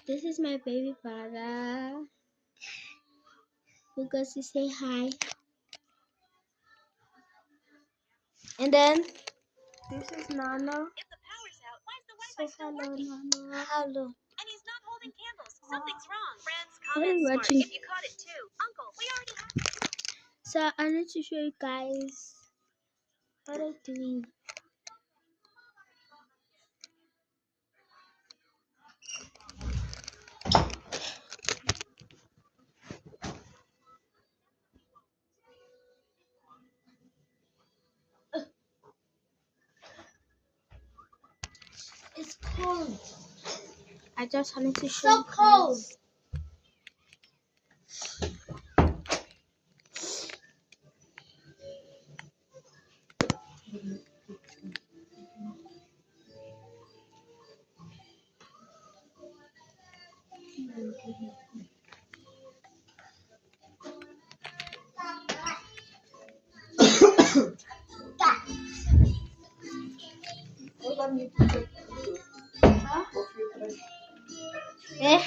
This is my baby brother. Who goes to say hi. And then this is Nana. If the power's out, why is the Say Wi-Fi still hello, working? Nana. Hello. And he's not holding candles. Something's wrong. Friends, What are comment you smart watching? if you caught it too. Uncle, we already have. So I need to show you guys what I'm doing. It's cold. I just wanted to show you cold. guys. Eh?